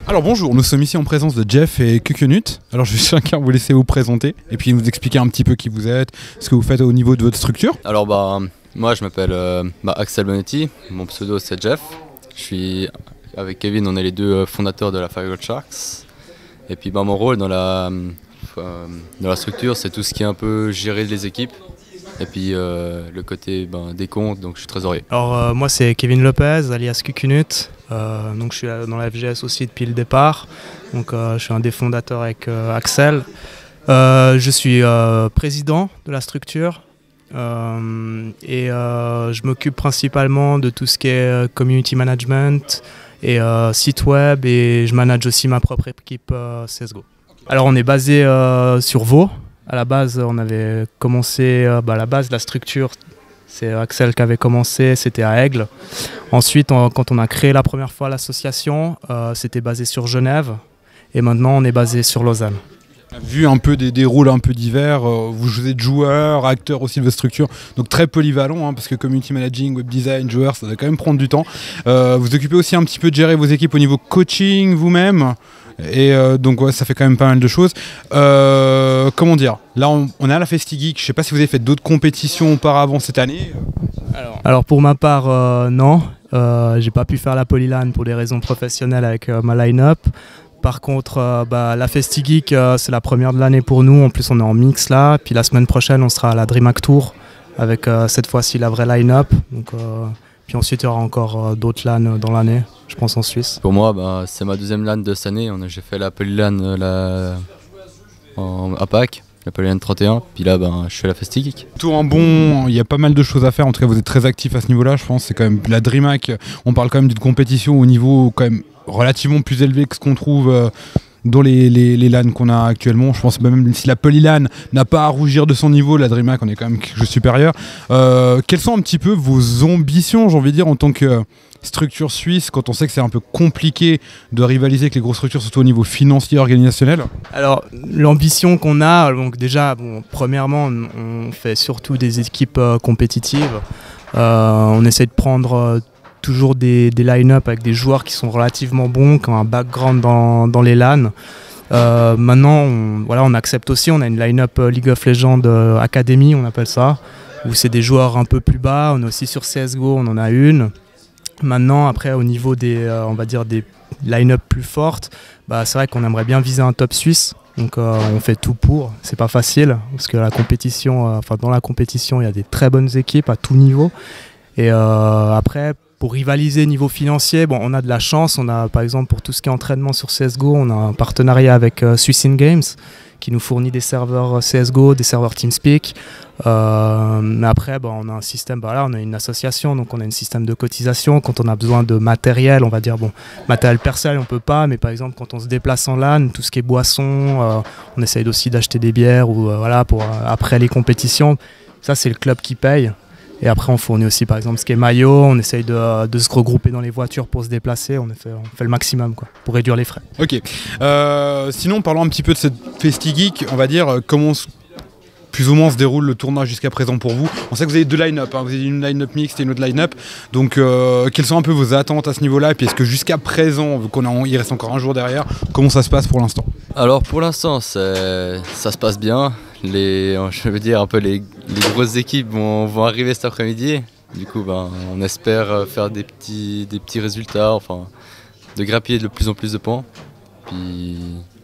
Alors bonjour, nous sommes ici en présence de Jeff et Kukunut. Alors je vais chacun vous laisser vous présenter et puis vous expliquer un petit peu qui vous êtes, ce que vous faites au niveau de votre structure. Alors moi je m'appelle Axel Bonetti, mon pseudo c'est Jeff. Je suis avec Kevin, on est les deux fondateurs de la Firegold Sharks. Et puis mon rôle dans la structure, c'est tout ce qui est un peu gérer les équipes. Et puis le côté des comptes, donc je suis trésorier. Alors moi c'est Kevin Lopez, alias Kukunut. Donc je suis dans la FGS aussi depuis le départ. Donc je suis un des fondateurs avec Axel. Je suis président de la structure et je m'occupe principalement de tout ce qui est community management et site web, et je manage aussi ma propre équipe CSGO. Alors on est basé sur Vaud. À la base, on avait commencé, la base de la structure, c'est Axel qui avait commencé, c'était à Aigle. Ensuite, quand on a créé la première fois l'association, c'était basé sur Genève, et maintenant on est basé sur Lausanne. Vu un peu des rôles un peu divers, vous êtes joueur, acteur aussi de votre structure, donc très polyvalent, parce que community managing, web design, joueur, ça doit quand même prendre du temps. Vous occupez aussi un petit peu de gérer vos équipes au niveau coaching vous-même. Et donc ouais, ça fait quand même pas mal de choses. Comment dire, là on est à la FestiGeek, je sais pas si vous avez fait d'autres compétitions auparavant cette année. Alors pour ma part non, j'ai pas pu faire la Polylan pour des raisons professionnelles avec ma line-up. Par contre la FestiGeek c'est la première de l'année pour nous, en plus on est en mix là, puis la semaine prochaine on sera à la DreamHack Tour avec cette fois-ci la vraie line-up. Donc puis ensuite, il y aura encore d'autres LAN dans l'année, je pense en Suisse. Pour moi, c'est ma deuxième LAN de cette année. J'ai fait la Polylan à Pâques, la Polylan 31, puis là, je fais la FestiGeek. Tout en bon, il y a pas mal de choses à faire. En tout cas, vous êtes très actifs à ce niveau-là, je pense. C'est quand même la DreamHack. On parle quand même d'une compétition au niveau quand même relativement plus élevé que ce qu'on trouve dans les LAN qu'on a actuellement. Je pense même si la Polylan n'a pas à rougir de son niveau, la DreamHack on est quand même quelque chose de supérieur. Quelles sont un petit peu vos ambitions, j'ai envie de dire, en tant que structure suisse, quand on sait que c'est un peu compliqué de rivaliser avec les grosses structures, surtout au niveau financier, organisationnel? Alors l'ambition qu'on a, donc déjà, premièrement, on fait surtout des équipes compétitives. On essaie de prendre toujours des line-up avec des joueurs qui sont relativement bons, qui ont un background dans les LAN. Maintenant, on accepte aussi, on a une line-up League of Legends Academy, on appelle ça, où c'est des joueurs un peu plus bas. On est aussi sur CSGO, on en a une. Maintenant, après, au niveau des, on va dire des line-up plus fortes, c'est vrai qu'on aimerait bien viser un top suisse. Donc on fait tout pour, c'est pas facile, parce que la compétition, dans la compétition, il y a des très bonnes équipes à tout niveau. Et après, pour rivaliser niveau financier, on a de la chance. On a par exemple pour tout ce qui est entraînement sur CSGO, on a un partenariat avec Swiss In Games qui nous fournit des serveurs CSGO, des serveurs TeamSpeak. Mais après, on a un système, on a une association, donc on a un système de cotisation. Quand on a besoin de matériel, on va dire, matériel personnel on peut pas, mais par exemple quand on se déplace en LAN, tout ce qui est boisson, on essaye aussi d'acheter des bières ou pour après les compétitions. Ça c'est le club qui paye. Et après on fournit aussi par exemple ce qui est maillot, on essaye de se regrouper dans les voitures pour se déplacer, on fait le maximum pour réduire les frais. Ok, sinon parlons un petit peu de cette FestiGeek, on va dire comment plus ou moins se déroule le tournoi jusqu'à présent pour vous. On sait que vous avez deux line-up, vous avez une line-up mixte et une autre line-up, donc quelles sont un peu vos attentes à ce niveau-là, et puis est-ce que jusqu'à présent, vu il reste encore un jour derrière, comment ça se passe pour l'instant? Alors pour l'instant ça se passe bien, je veux dire un peu les grosses équipes vont arriver cet après-midi, du coup on espère faire des petits résultats, de grappiller de plus en plus de points, puis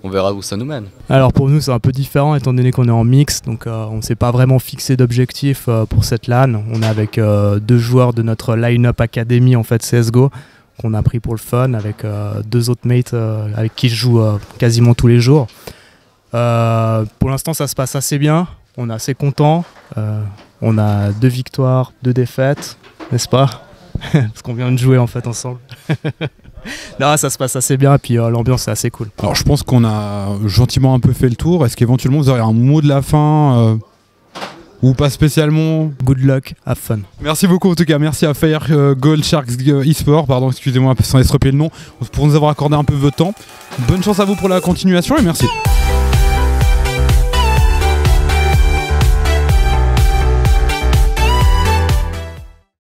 on verra où ça nous mène. Alors pour nous c'est un peu différent étant donné qu'on est en mix, donc on ne s'est pas vraiment fixé d'objectif pour cette LAN. On est avec deux joueurs de notre line-up Academy en fait CSGO, qu'on a pris pour le fun, avec deux autres mates avec qui je joue quasiment tous les jours. Pour l'instant ça se passe assez bien, on est assez content. On a 2 victoires, 2 défaites, n'est-ce pas? Parce qu'on vient de jouer en fait ensemble. Non, ça se passe assez bien, et puis l'ambiance est assez cool. Alors je pense qu'on a gentiment un peu fait le tour. Est-ce qu'éventuellement vous aurez un mot de la fin ou pas spécialement? Good luck, have fun. Merci beaucoup en tout cas, merci à Firegold Sharks eSport, excusez-moi sans estropier le nom, pour nous avoir accordé un peu de votre temps. Bonne chance à vous pour la continuation et merci.